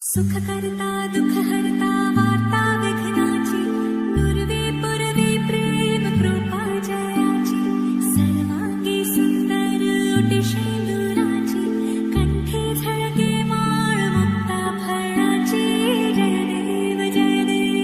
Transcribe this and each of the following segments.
सुख करता दुख हरता वार्ता विघ्नाची पूर्वी पूर्वी प्रेम कृपा जयाची सर्वांगी सुंदर ओटी शेंदुराची कंठी झळके माळ मुक्ता फळाची जय देव जय देव.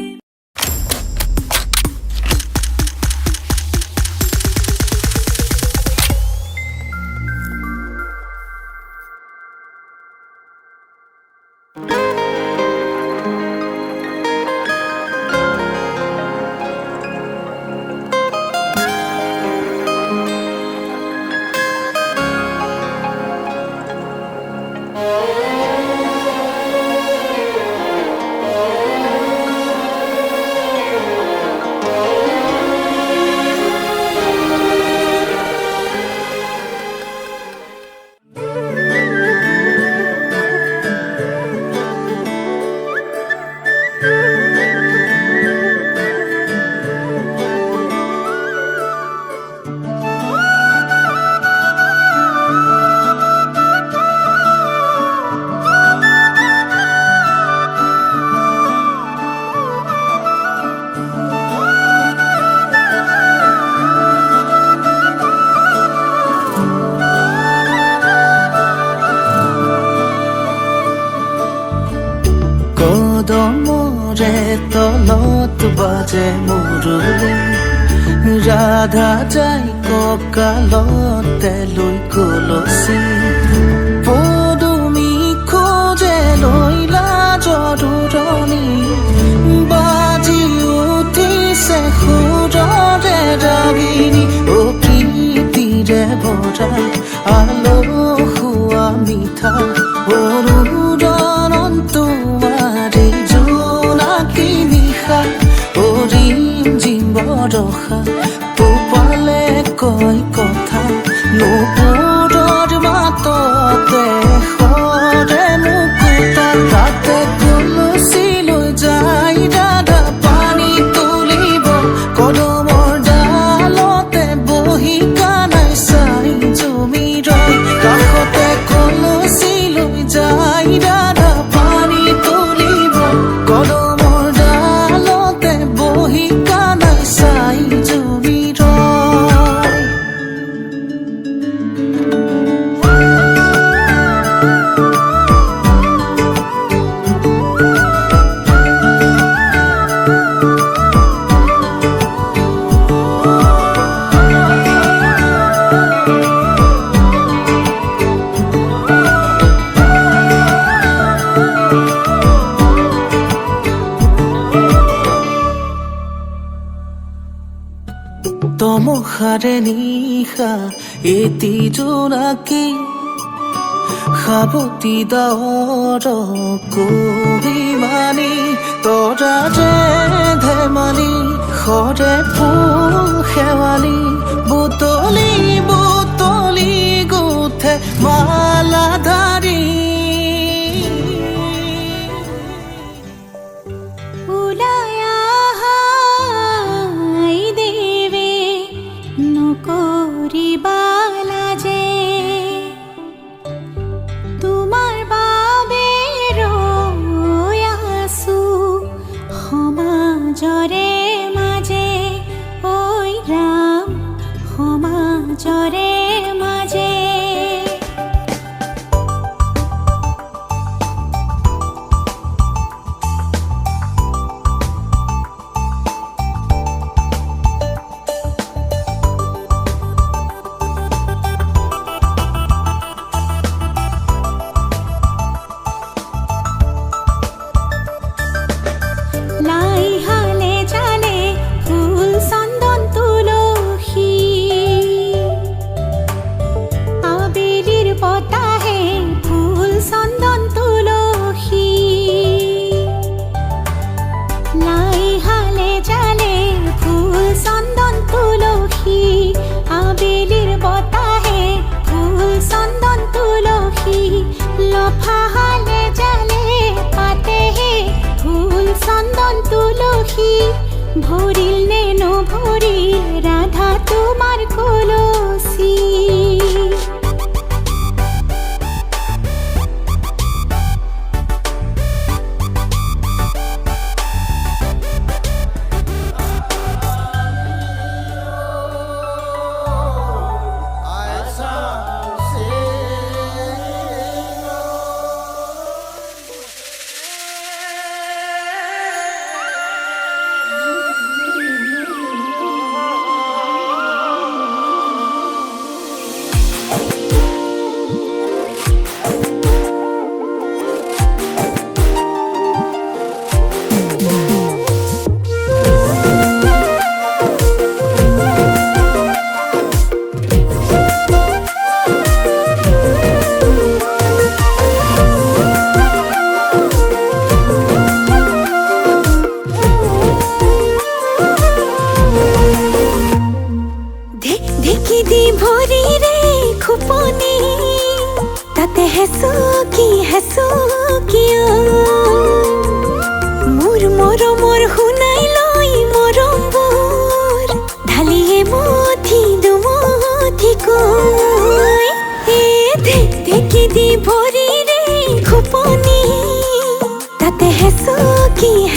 কদমৰে তলত বাজে মুৰুলি ৰাধা যাই কঁকালতে লৈ কলচি পদুমী খোজে লৈ লাজৰুৰণি বাজি উঠিছে সুৰৰে ৰাগিনী অ প্ৰীতিৰে ভৰা আলসুৱা মিঠা অৰুণন তোমাৰে জোনাকী নিশা অৰিম জিম বৰষা পোপালে কয় কথা নুপুৰৰ মাততে সৰে মুকুতা তাতে কলচি লৈ যাই ৰাধা পানী তুলিব কদমৰ ডালতে বহি কানাই চাই জমি ৰয় কাষতে কলচি লৈ যাই ৰাধা পানী তুলিব কদমৰ ডালতে বহি কানাই চাই জমি ৰয়. তমসাৰে নিশা এটি জোনাকী সাৱতি ডাৱৰ কহিমানি তৰাৰে ধেমালি সৰে ফুল শেৱালি বুটলি বুটলি গুঠে মালাধাৰী জরে মাঝে ওই রাম সমাজরে মাঝে লাই হালে জালে ফুল চন্দন তুলসী আবেলির বতাহে ফুল চন্দন তুলসী লাই হালে জালে ফুল চন্দন তুলসী আবেলির বতাহে ফুল চন্দন তুলসী লফা হালে জালে পাতেহে ফুল চন্দন তুলসী ভরিল নে নভরিল রাধা তোমার কলসি.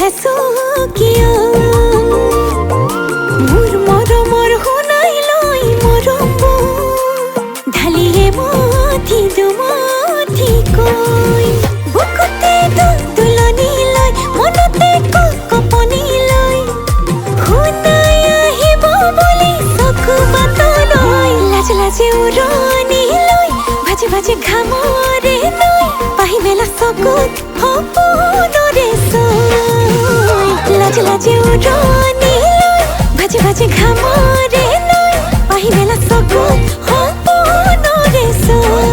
হেছো কিয় মোৰ মৰমৰ শুনাই লৈ মৰমবোৰ ঢালিয়ে মঠি দুমঠি কৈ বুকুতে তুলনি লৈ মনতে কপনি লৈ শুনাই আহিব বুলি চকু বাটলৈ লাজ লাজে উৰণি লৈ ভাজি ভাজি ঘামৰে লৈ পাহি মেলা চকুত সপোনৰে চৈ লাজ লাজে উৰণি লৈ ভাজি ভাজি ঘামৰে লৈ পাহি মেলা চকুত সপোনৰে চৈ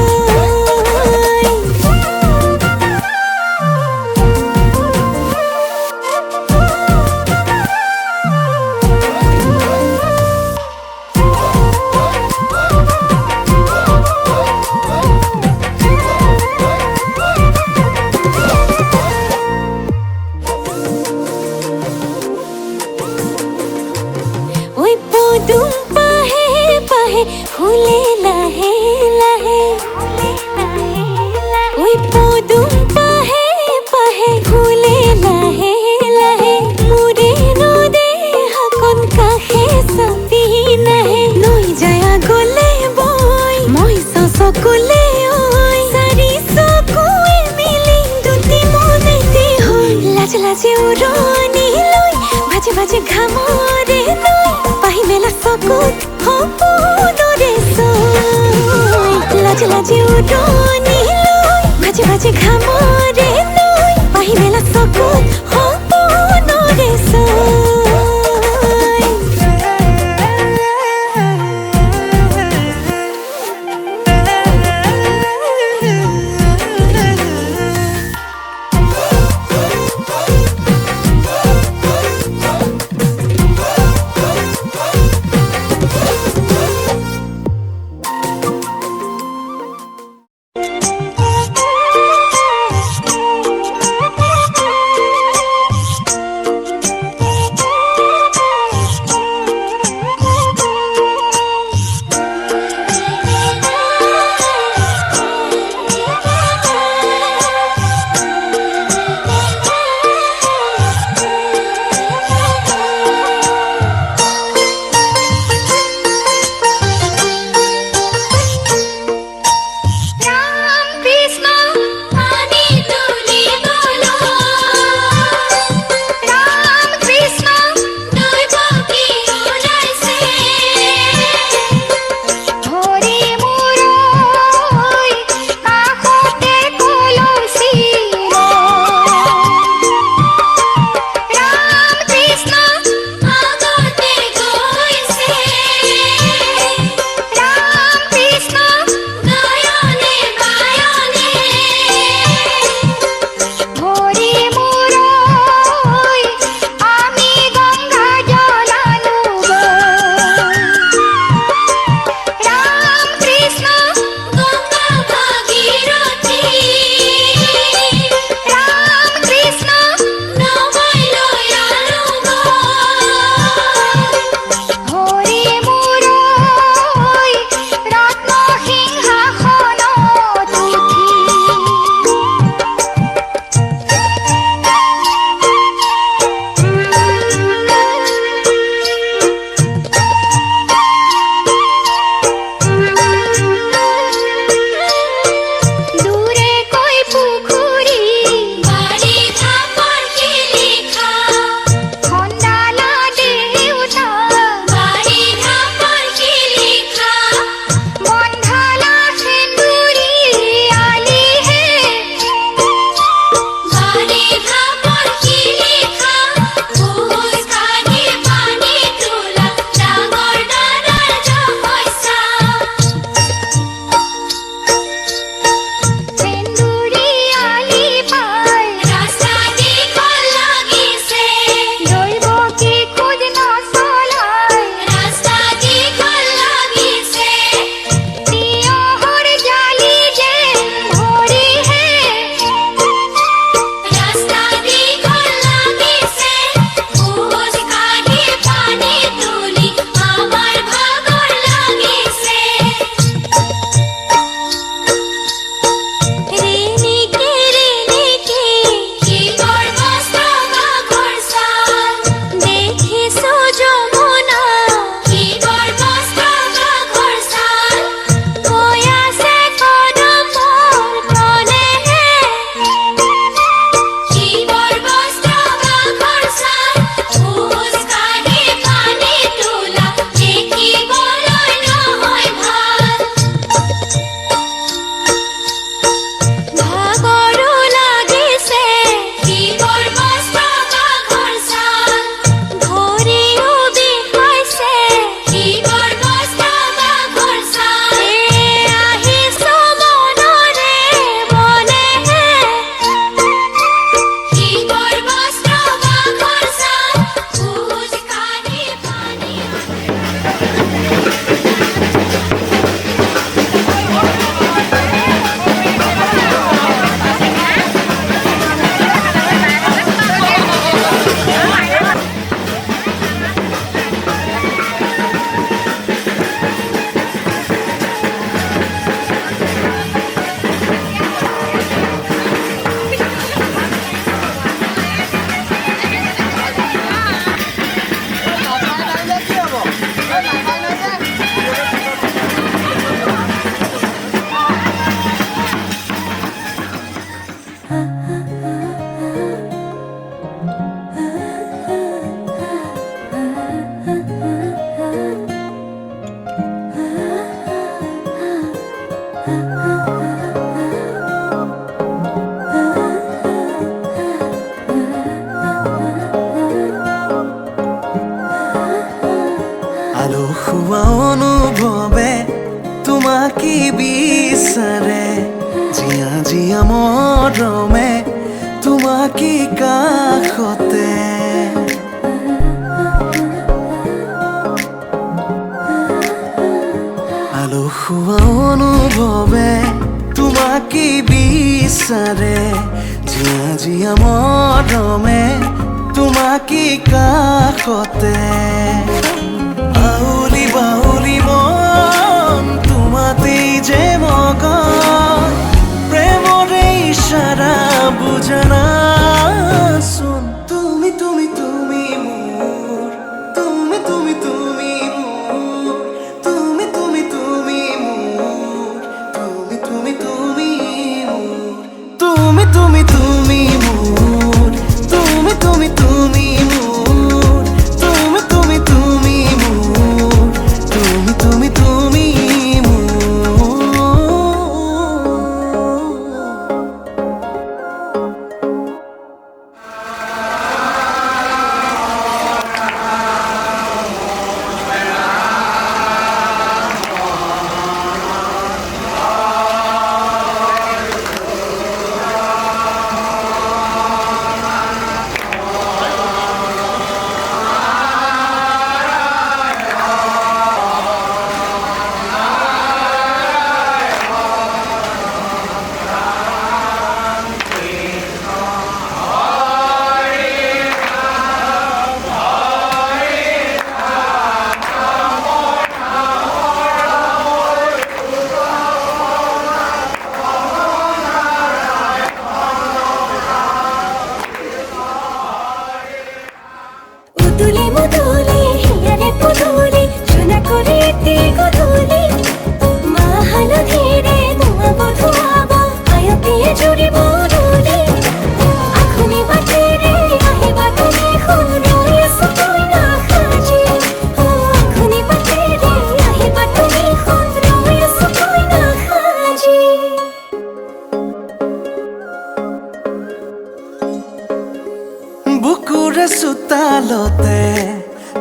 ওই পদুম পাহে পাহে ফুলে লাহে লাহে ওই পদুম পাহে পাহে ফুলে লাহে লাহে মোৰে নদে হাকন কাষে চাপি নাহে নৈ যায় আগলে বৈ মই চকুলে ঐ চাৰি চকুৱে মিলি দুটি মনেতে হৈ লাজ লাজে উৰণি লৈ ভাজি ভাজি ঘামৰে লৈ পাহি মেলা চকুত সপোনৰে চৈ লাজ লাজে উৰণি লৈ ভাজি ভাজি ঘামৰে লৈ পাহি মেলা চকুত সপোনৰে চৈ তোমাকে কাষতে আলসুৱা অনুভৱে তোমাকে বিচাৰে জিয়া জিয়া মৰমে তোমাকে কাষতে আউলি বাউলি মন তোমাতেই যে মগন প্ৰেমৰে ইশাৰা বুজানাচোন তুমি তুমি তুমি মোৰ তুমি তুমি তুমি মোৰ তুমি তুমি তুমি মোৰ তুমি তুমি তুমি মোৰ তুমি তুমি তুমি মোৰ তুমি তুমি তুমি মোৰ তুমি তুমি তুমি মোৰ তুমি তুমি তুমি মোৰ উদুলি মুদুলি হিয়ারে পুদুলি সোনা করে এতে গধুলি মা হালধিরে ধোঁয়াব ধোঁয়াব আয়তিয়ে জুড়িব রুলি আখুনি বাটেরে আহিবা তুমি খুন রয়েছো তুই না খাজি আখুনি বাটেরে আহিবা তুমি খুন রয়েছো তুই না খাজি বুকুৰে চোতালতে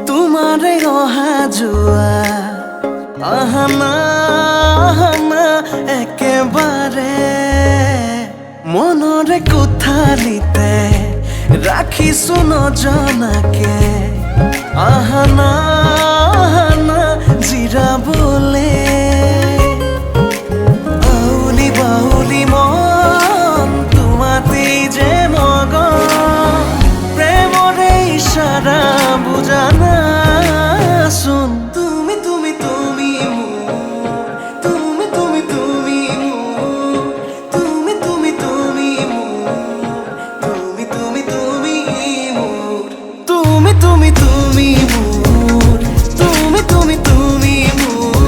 তোমাৰে অহা যোৱা আহানা আহানা একেবাৰে মনৰে কোঠালিতে ৰাখিছো নজনাকে আহানা আহানা জিৰাবলে আউলি বাউলি মন তোমাতেই যে মগন প্ৰেমৰে ইশাৰা বুজানাচোন তুমি তুমি তুমি মোৰ তুমি তুমি তুমি মোৰ তুমি তুমি তুমি মোৰ তুমি তুমি তুমি মোৰ তুমি তুমি তুমি মোৰ তুমি তুমি তুমি মোৰ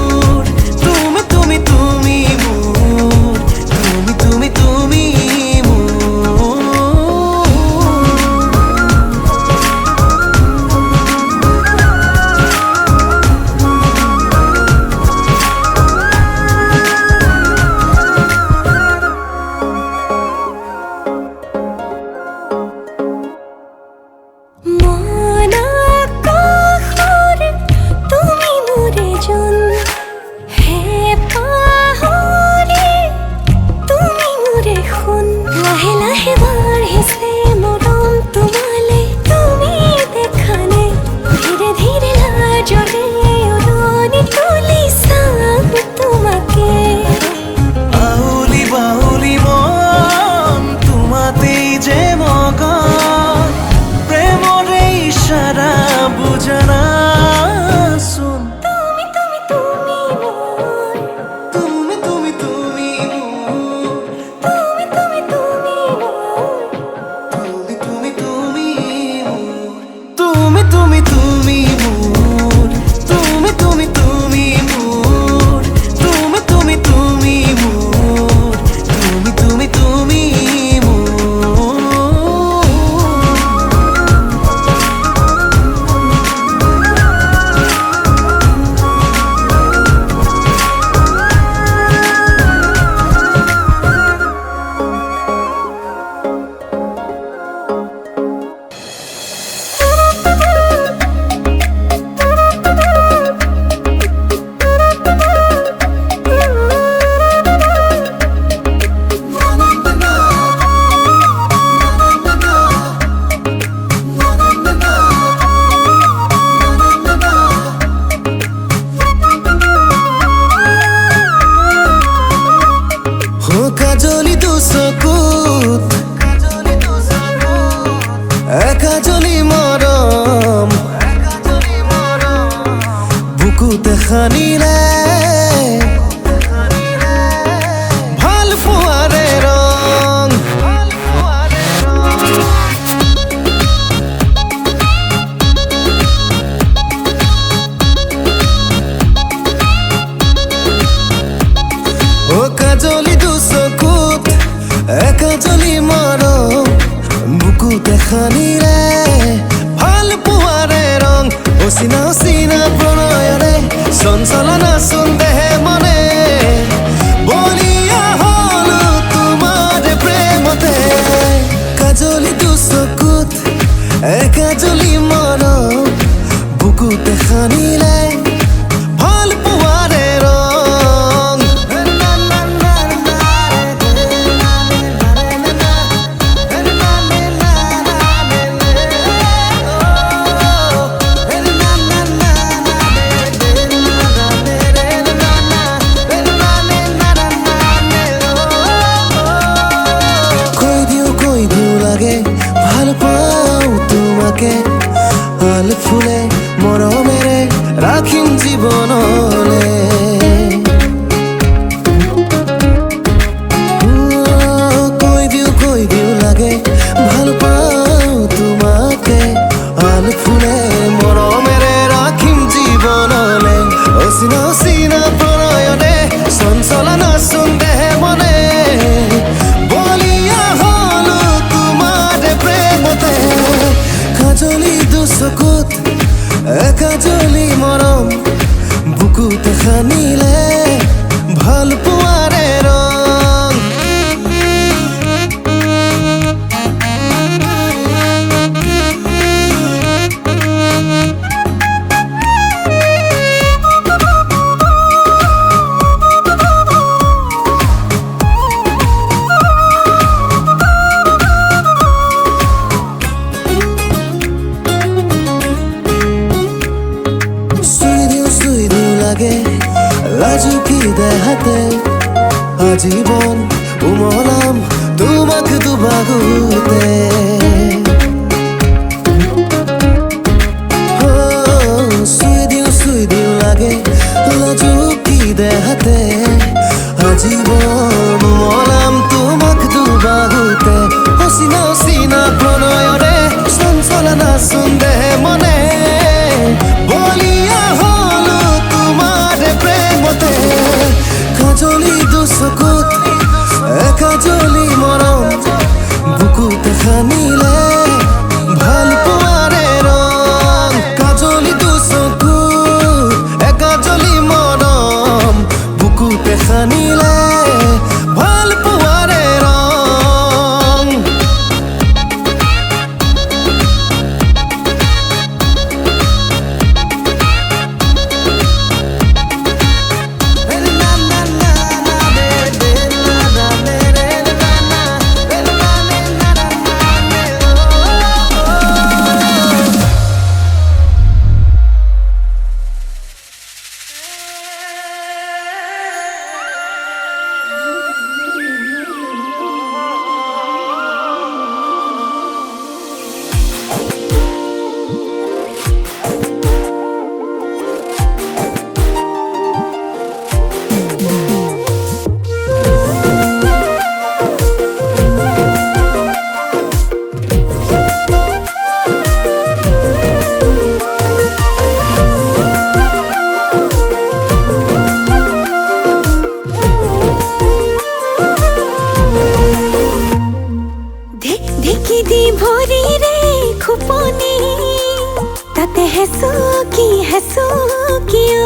একা জলি মৰম বুকুতে সানিলে ভাল পোৱাৰে ৰং ও কাজলি দুচকুত একা জলি মৰম বুকুতে সানিলে ভাল পোৱাৰে ৰং অচিনা অচিনা প্ৰণয়ৰে চঞ্চলনা চোন দেহে মনে বলিয়া হলো তোমাৰ প্ৰেমতে কাজলি দুচকুত একা জলি মৰম বুকুতে সানিলে ভাল পোৱাৰে ৰং কৈ দিও লাগে ভাল পাওঁ তোমাকে ভাল ফুলে মৰমেৰে ৰাখিম জীৱনলে কৈ দিও লাগে ভাল পাওঁ তোমাকে ভাল ফুলে মৰমেৰে ৰাখিম জীৱনলে অচিনা অচিনা প্ৰণয়নে চঞ্চলনা চোন দেহে মনে বলিয়া হলো তোমাৰ প্ৰেমতে কাজলি দুচকুত একা জলি মৰম বুকুতে সানিলে ভাল পোৱাৰে ৰং চুই দিও লাগে লাজুকি দেহাতে আজীবন উমলাম তোমাক দুবাগুতে চুই দিও লাগে লাজুকি দেহাতে আজীবন উমলাম তোমাক দুবাগুতে অচিনা অচিনা প্ৰণয়ৰে চঞ্চলনা চোন দেহে মনে বলিয়া হলো তোমাৰ প্ৰেমতে কাজলি দুচকুত একা জলি মৰম বুকুতে সানিলে ভাল পোৱাৰে ৰং কাজলি দুচকুত একা জলি মৰম বুকুতে সানিলে ভাল পোৱাৰে ৰং ঢেকি দি ভৰিৰে খোপনি তাতে হেঁচো কিয়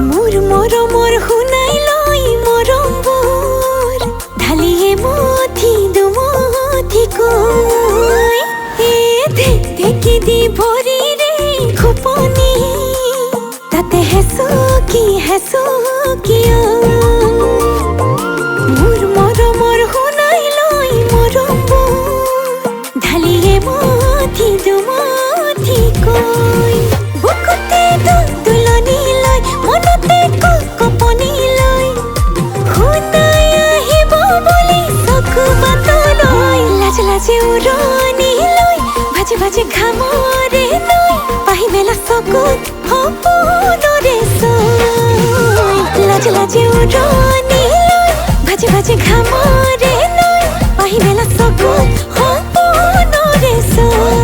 মোৰ মৰমৰ শুনাই লৈ মৰমবোৰ ঢালিয়ে মঠি দুমঠি কৈ ঢেকি দি ভৰিৰে খোপনি তাতে হেঁচো কিয় মোৰ মৰমৰ শুনাই লৈ মৰমবোৰ ঢালিয়ে মঠি দুমঠি কৈ বুকুতে তুলনি লৈ মনতে কপনি লৈ শুনাই আহিব বুলি চকু বাটলৈ লাজ লাজে উৰণি লৈ ভাজে ভাজে ঘামৰে নৈ পাহি মেলা চকুত সপোনৰে ছৈ লাজে লাজে উৰণি লৈ ভাজে ভাজে ঘামৰে নৈ পাহি মেলা চকুত সপোনৰে ছৈ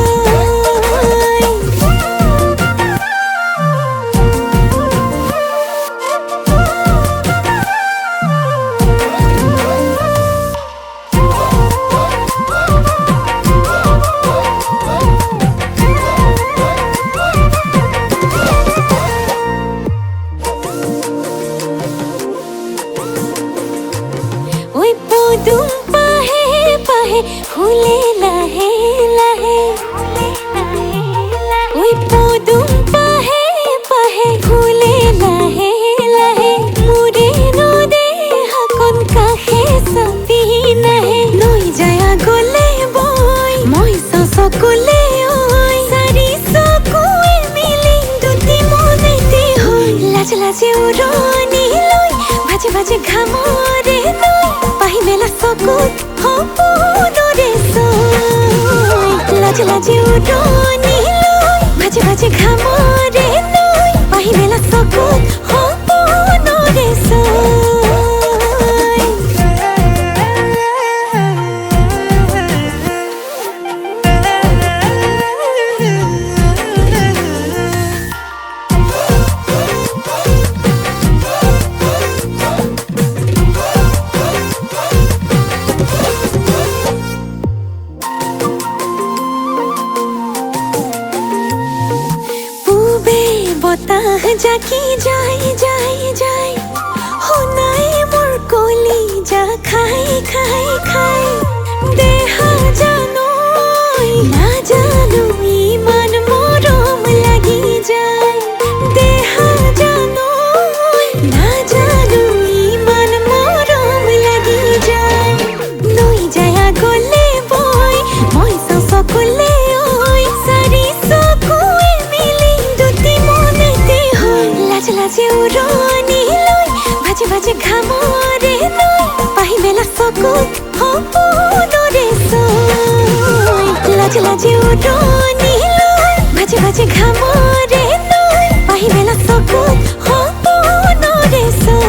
ওই পদুম পাহে পাহে ফুলে লাহে লাহে ওই পদুম পাহে পাহে ফুলে লাহে লাহে মুৰে নদে হাকন কাষে চাপি নাহে নৈ যায় আগলে বৈ মই চকুলে ঐ চাৰি চকুৱে মিলি দুটি মনেতে হৈ লাজ লাজে উৰণি লৈ ভাজে ভাজে ঘামৰে নৈ পাহি মেলা চকুত সপোনৰে ছৈ লাজ লাজে উৰণি লৈ ভাজে ভাজে ঘামৰে নৈ পাহি মেলা চকুত সপোনৰে ছৈ বতাহ জাকি যায় যায় যায় শুনাই মোৰ কলি যা খাই খাই খাই দেহা জানো নাজানো ইমান মৰম লাগি যায় দেহা জানো নাজানো ইমান মৰম লাগি যায় নৈ যায় আগলে বৈ মই চকুলে ঐ চাৰি চকুৱে মিলি দুটি মনেতে হৈ লাজ লাজে উৰণি লৈ ভাজে ভাজে ঘামৰে নৈ পাহি মেলা চকুত সপোনৰে ছৈ লাজ লাজে উৰণি লৈ ভাজে ভাজে ঘামৰে নৈ পাহি মেলা চকুত সপোনৰে ছৈ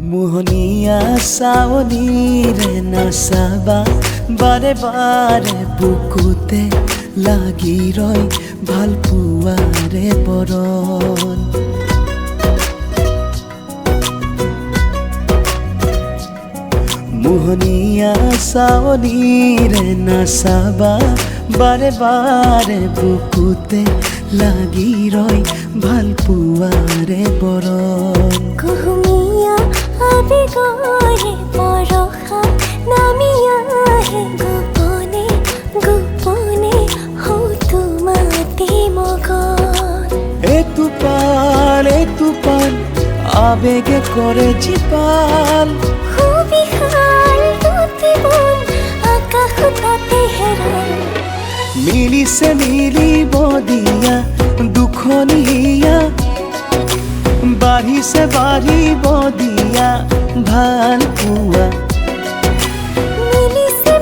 মোহনীয়া চাৱনীৰে নাচাবা বাৰে বাৰে বুকুতে লাগি ৰয় ভাল পোৱাৰে বৰণ মোহনীয়া চাৱনীৰে নাচাবা বাৰে বাৰে বুকুতে লাগি ৰয় ভাল পোৱাৰে বৰণ কুহুমীয়া আবেগৰে বৰষা নামি আহে গোপনে গোপনে হয়তো মাতি মগন এতুপাল আবেগে কৰে জীপাল সুবিশাল দুটি মন আকাশ তাতে হেৰাল মিলিছে মিলিব দিয়া দুখনীয়া বাঢ়িছে বাঢ়িব দিয়া ভাল পোৱা মিলিছে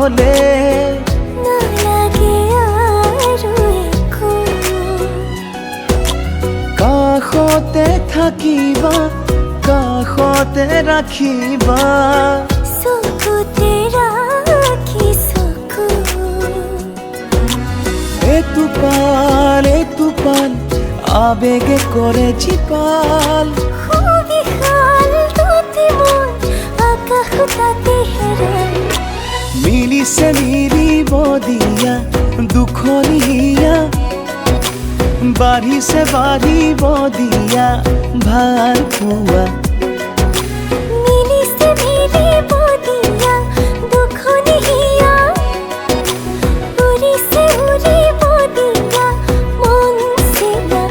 হলে নালাগে আৰু একো কাষতে থাকিবা কাষতে ৰাখিবা চকুতে ৰাখি চকু এটুপাল আবেগে কৰে জীপাল সুবিশাল দুটি মন আকাশ তাতে হেৰাই মিলিছে মিলিব দিয়া দুখনীয়া বাঢ়িছে বাঢ়িব দিয়া ভাল পোৱা মিলিছে মিলিব দিয়া দুখনীয়া উৰিছে উৰিব দিয়া মন চিনা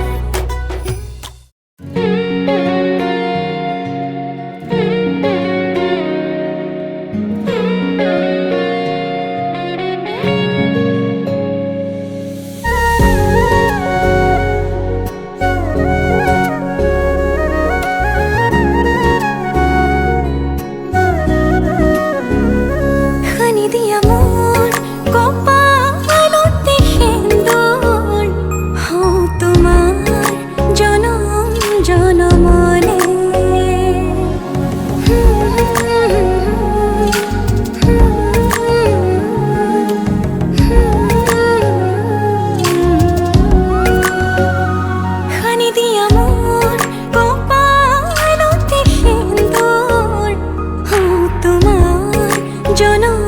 খানি দিয়া মোৰ কপালতে সেন্দুৰ হওঁ তোমাৰ জনম জনমলে খানি দিয়া মোৰ কপালতে সেন্দুৰ হওঁ তোমাৰ জনম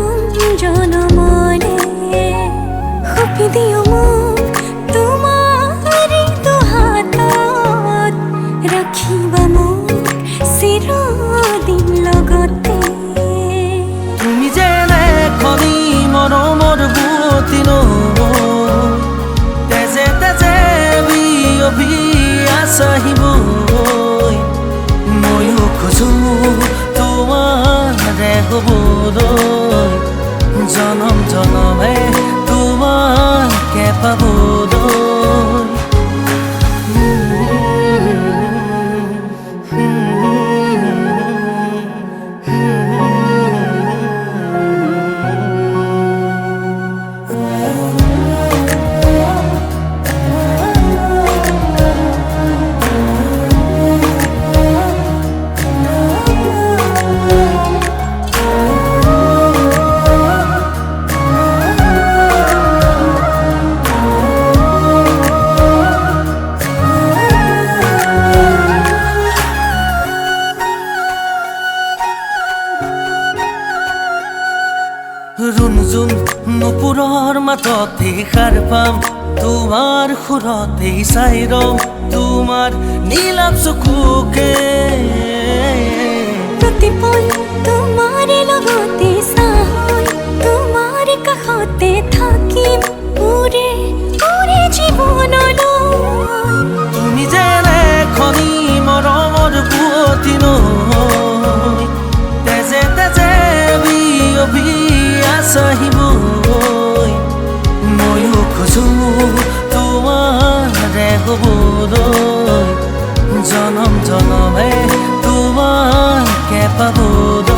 জনমলে সপি দিও মোক তোমাৰে দুহাতত ৰাখিবা মোক চিৰদিন লগতে তুমি যেনে খনি মৰমৰ বুৱতী নৈ তেজে তেজে বিয়পি আছাহিবৈ ময়ো খোজো তোমাৰে হ'বলৈ জনম জনমে তোমাকে পাবলৈ ৰুণজুন নুপুৰৰ মাততে সাৰ পাম তোমাৰ সুৰতে চাই ৰম তোমাৰ নীলাভ চকুকে প্ৰতিপল তোমাৰে লগতে চাই তোমাৰ কাষতে থাকিম উৰে উৰে জীৱনলৈ তুমি যেনে খনি মৰমৰ বুৱতী নৈ তেজে তেজে বিয়পি আছাহিবৈ ময়ো খোজো তোমাৰে হ'বলৈ জনম জনমে তোমাকে পাবলৈ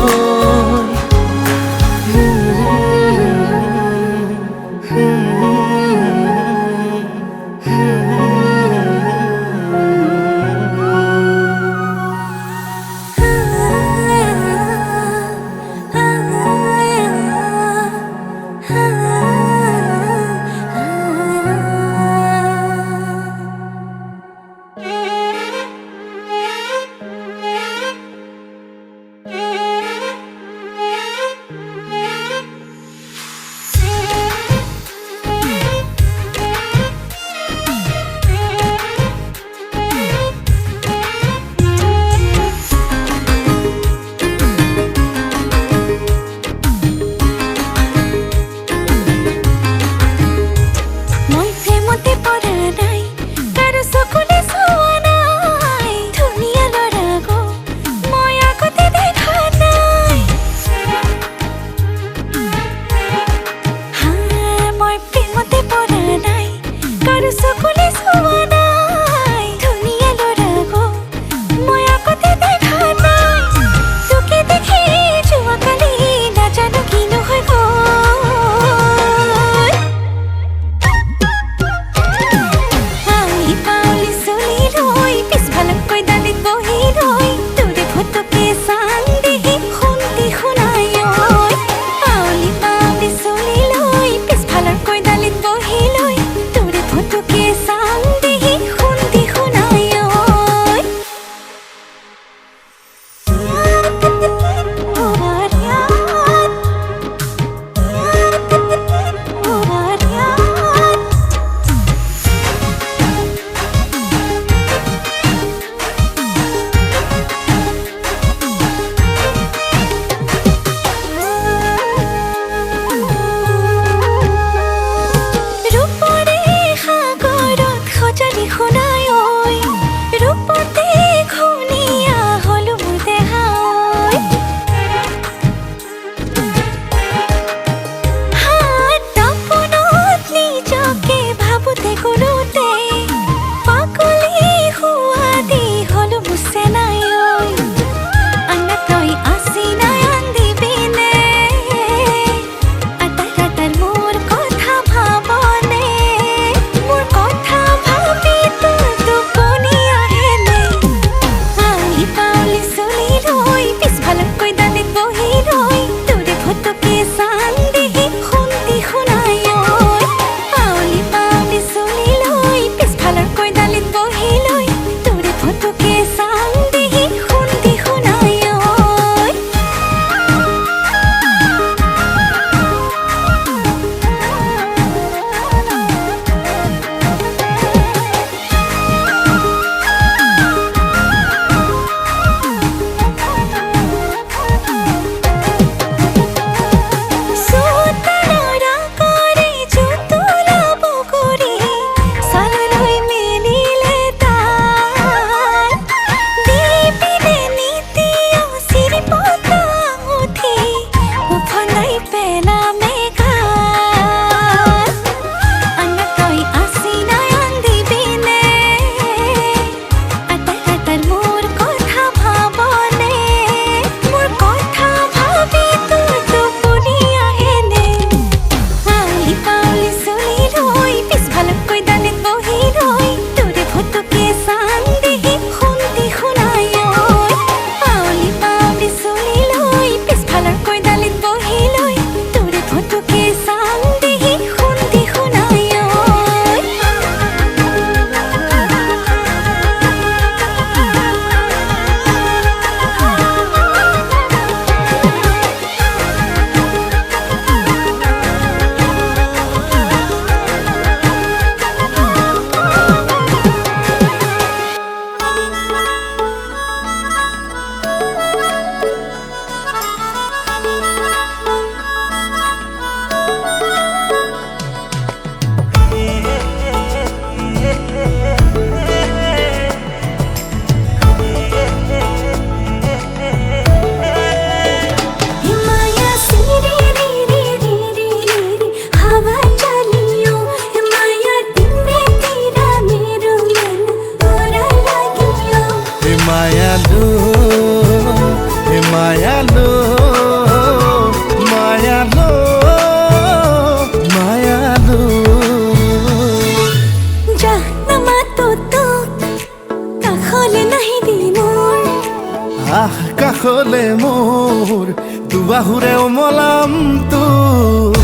কাষলে মোৰ দুবাহুৰে উমলাম তোক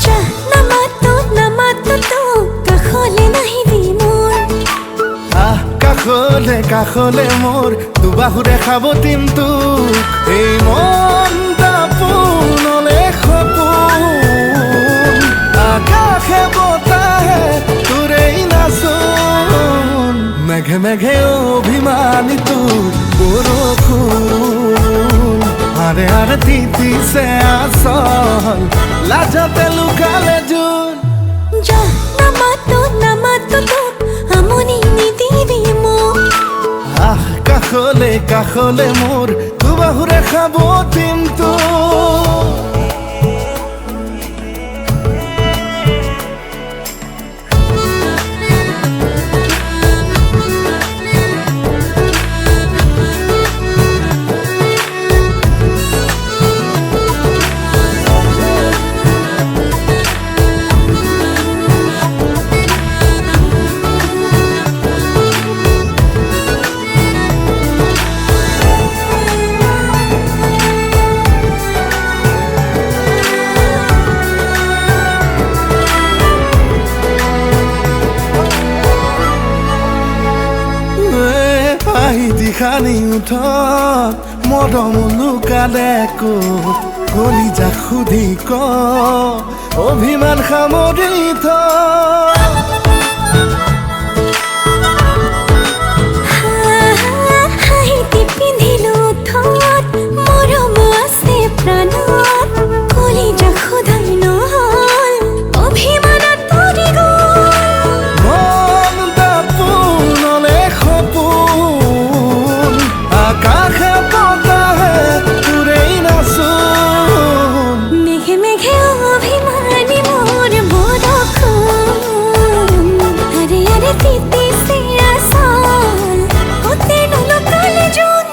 যা নামাতো তোক কাষলে নাহিবি মোৰ আহ কাষলে কাষলে মোৰ দুবাহুৰে সাৱটিম তোক এই মন দাপোনলে সপোন আকাশে বতাহে তোৰেই নাচোন মেঘে মেঘে অভিমানী তোৰ বৰষুণ আৰে আৰে তিতিছে আচল লাজতে লুকালে জোন যা নামাতো তোক আমনি নিদিবি মোক আহ কাষলে কাষলে মোৰ দুবাহুৰে সাৱটিম তোক দিখানি উঠত মৰম লুকালে ক'ত কলিজা সুধি ক অভিমান সামৰি থ হাঁহিতি পিন্ধিলো ঠোঁট মৰম আছে প্ৰাণত কলিজা সোধাই নহল অভিমানত পৰি গ'ল মন দাপোনলে সপোন আকাশে বতাহে তোৰেই নাচোন মেঘে মেঘে অভিমানী মোৰ বৰষুণ আৰে আৰে তিতিছে আচল হতে নলকালে জোন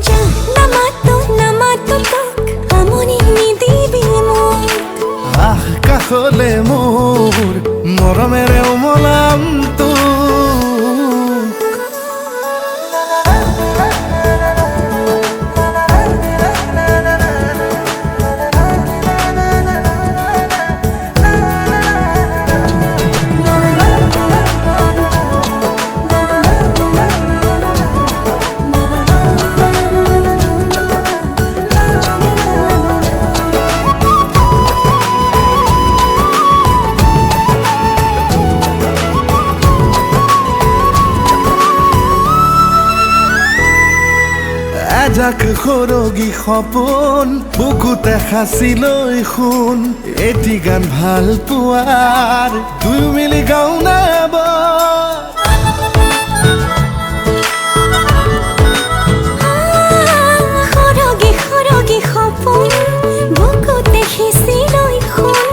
যা নামাতো তোক আমনি নিদিবি মোক আহ কাষলে মোৰ মৰমেৰে উমলাম তোক এজাক সৰগী সপোন বুকুতে সাঁচি লৈ শুন এটি গান ভাল পোৱাৰ দুয়ো মিলি গাওঁ নে সৰগী সপোন বুকুতে সিঁচি লৈ শুন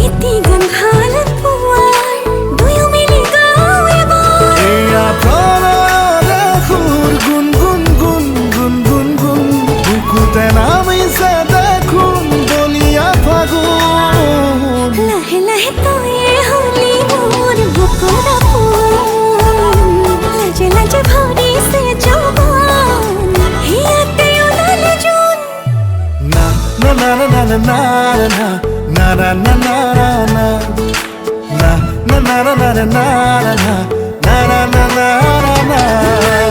এটি গান ভাল পোৱাৰ দুয়ো মিলি গাওঁ এবাৰ এয়া প্ৰণয়ৰে সুৰ গুণ গুণ গুণ গুণ গুণ গুণ বুকুতে নামিছে দেখোন বলিয়া ফাগুন লাহে লাহে তয়ে হলি মোৰ বুকুৰ আপোন লাজে লাজে ভৰিছে যৌৱন হিয়াতে ওলালে জোন না না না না না না না না না না না না না na na na na na na na na na na na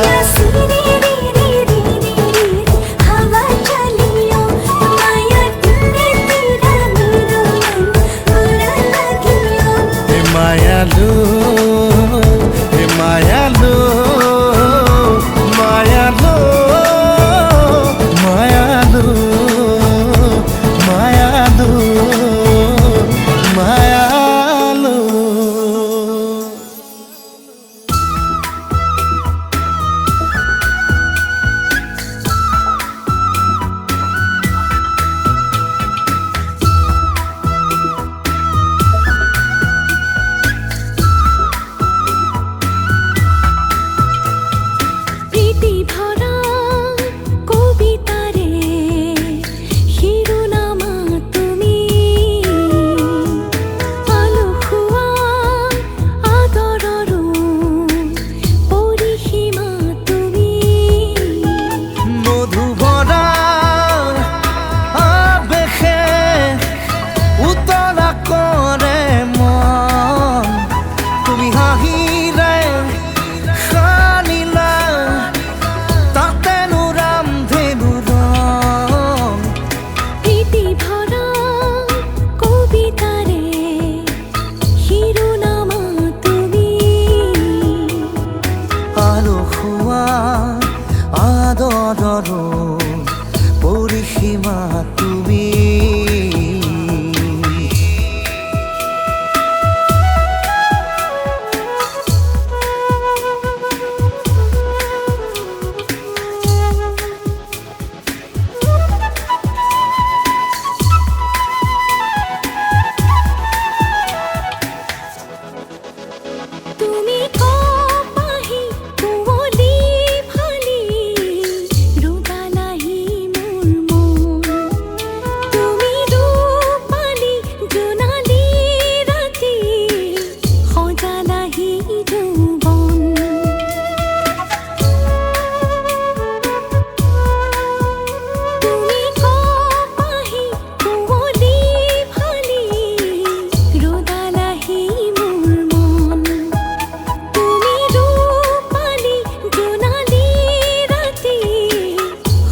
माया सिरी री री री री हवा चलियो माया तुमने तेरा मेरा मन उड़ा लगियो हे मायालू हे मायालू मायालू मायालू मायालू मायालू আলসুৱা আদৰৰো পৰিসীমা তুমি তুমি কপাহি কুঁৱলী ফালি ৰুদালাহি মোৰ মন তুমি ৰূপালী জোনালী ৰাতি সজালাহি যৌৱন তুমি কপাহি কুঁৱলী ফালি ৰুদালাহি মোৰ মন তুমি ৰূপালী জোনালী ৰাতি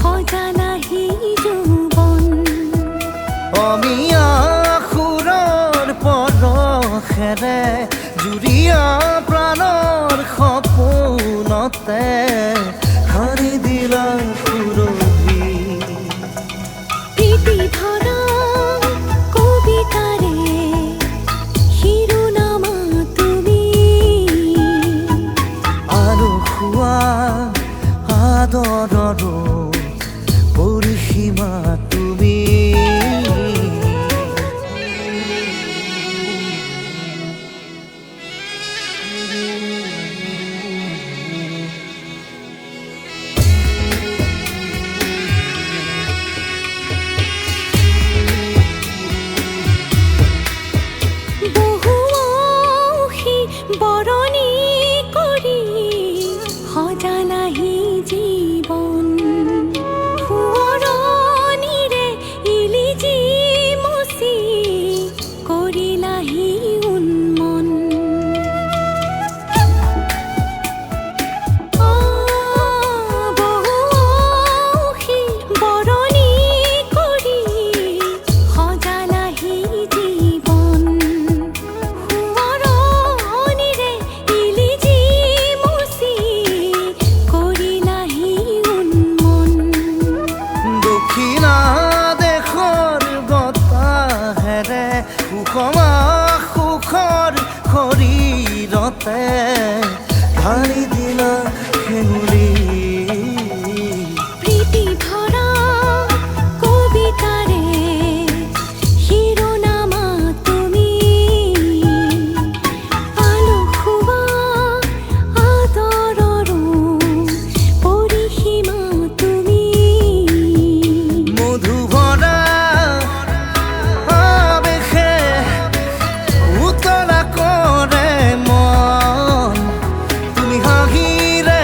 সজালাহি যৌৱন অমিয়া সুৰৰ পৰশেৰে জুৰিয়া প্ৰাণৰ সপোনতে সাৰি দিলা সুৰভি প্ৰীতি ভৰা কবিতাৰে শিৰোনামা তুমি আলসুৱা আদৰৰো পৰিসীমা তুমি বহু অংশী বৰণী কৰি সজালাহি জীৱন সোঁৱৰণিৰে ইলিজি মচি কৰিলাহি উন্মন বহু অংশী বৰণী কৰি সজালাহি জীৱন সোঁৱৰণিৰে ইলিজি মচি কৰিলাহি উন্মন দক্ষিণা দেশৰ বতাহেৰে সুষমা সুখৰ শৰীৰতে ঢালি দিলা সেঙুলি প্ৰীতি ভৰা কবিতাৰে শিৰোনামা তুমি আলসুৱা আদৰৰো পৰিসীমা তুমি মধুভৰা আবেশে উতলা কৰে মন তুমি হাঁহিৰে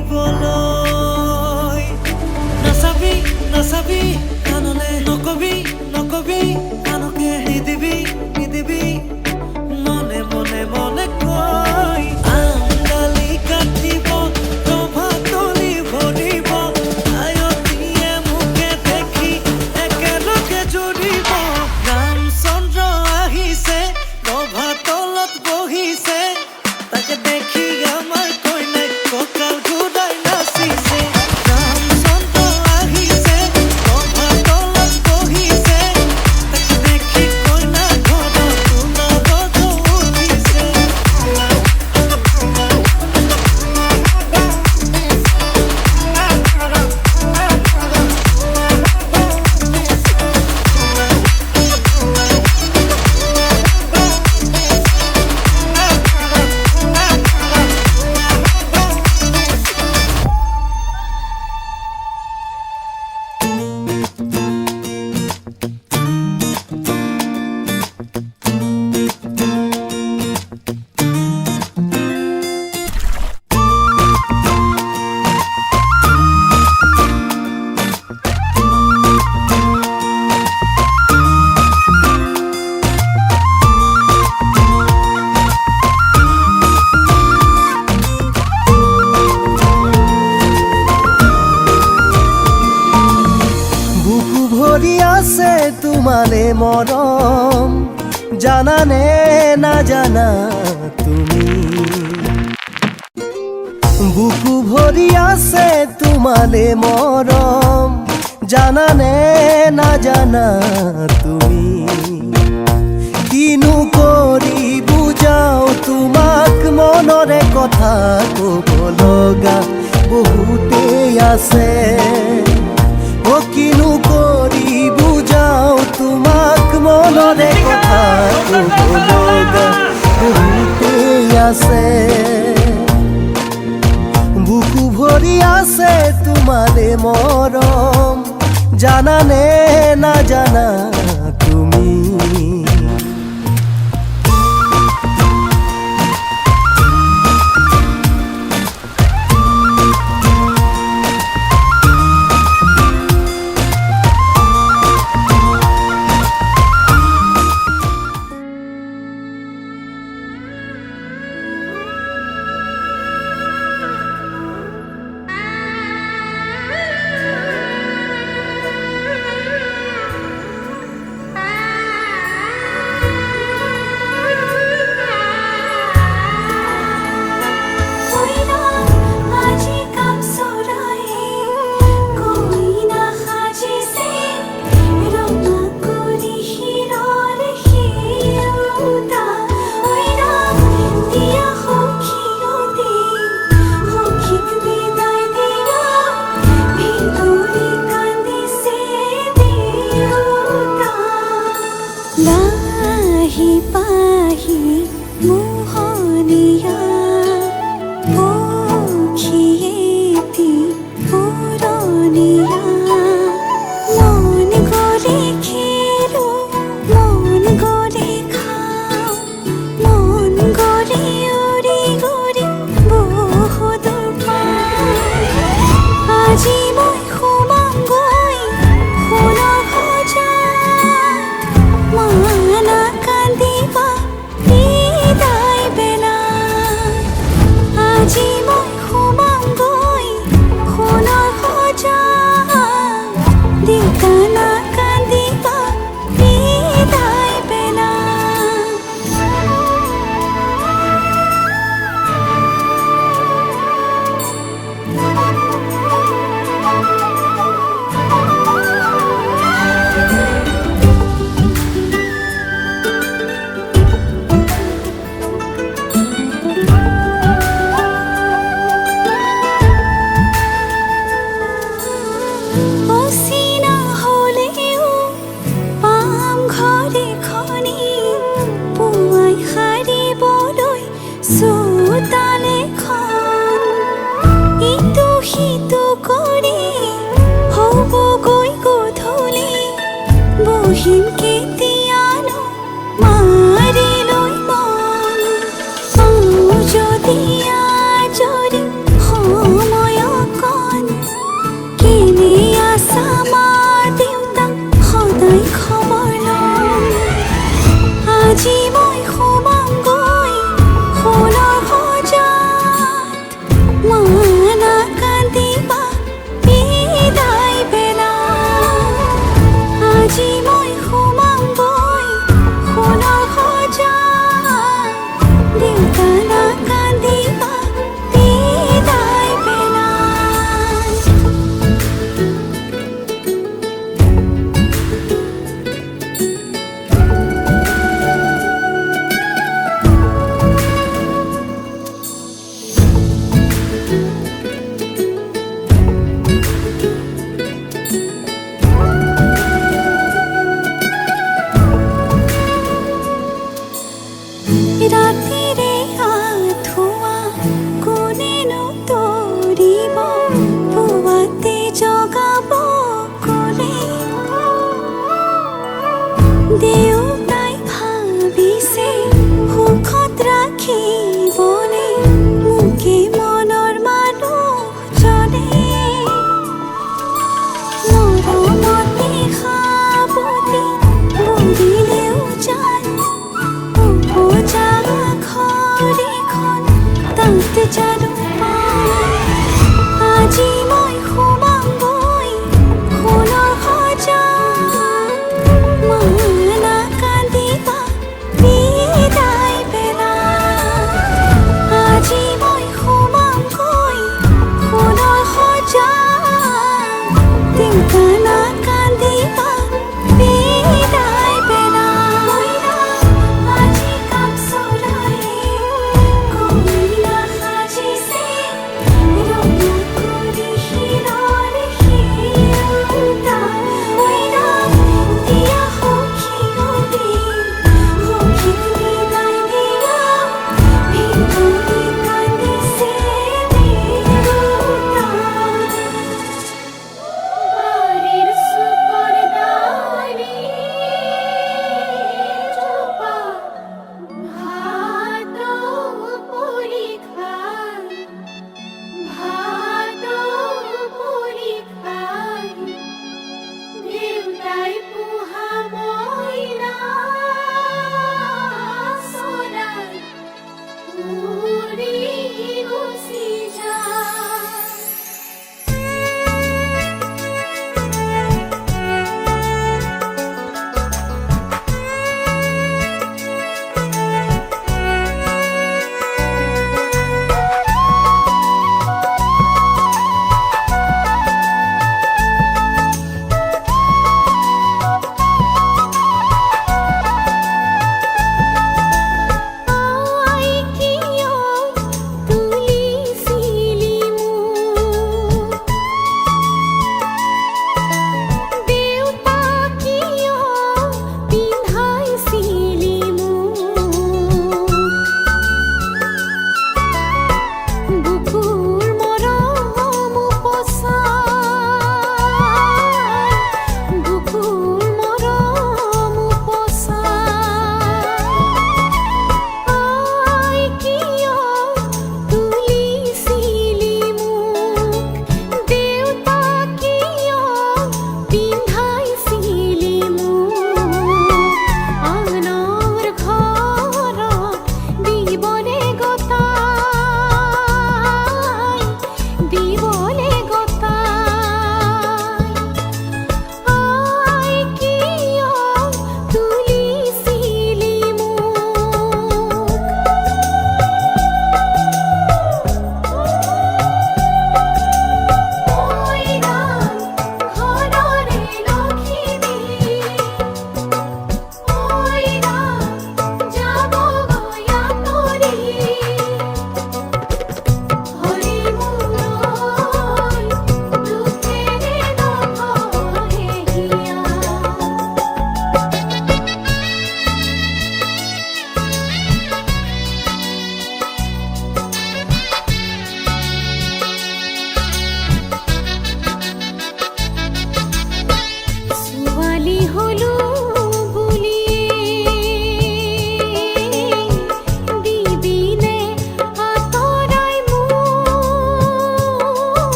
দিবলৈ নাচাবি নাচাবি কাণলে নকবি নকবি কাণকে নিদিবি নিদিবি মনে মনে মনে কৈ আঙালি কাটিব প্ৰভাতলি ভৰিব আয়তিয়ে মুখে দেখি একেলগে জুৰিব ৰামচন্দ্ৰ আহিছে প্ৰভাতলত বহিছে তাকে দেখি আমাৰ কইনাই কঁকাল ঘূৰাই নাচিছে ৰামচন্দ্ৰ আহিছে প্ৰভাতলত বহিছে তাকে দেখি কইনা ঘৰত সোণাব উঠিছে বুকু ভৰি আছে তোমালে মৰম জানানে নাজানা তুমি বুকু ভৰি আছে তোমালে মৰম জানানে নাজানা তুমি কিনো কৰি বুজাও তোমাক মনৰে কথা ক'ব লগা বহুতেই আছে ও কিনো কৰি বুজাও তোমাক মনৰে কথা ক'ব লগা বহুতেই আছে বুকু ভৰি আছে তোমালে মৰম জানানে নাজানা তুমি জীবন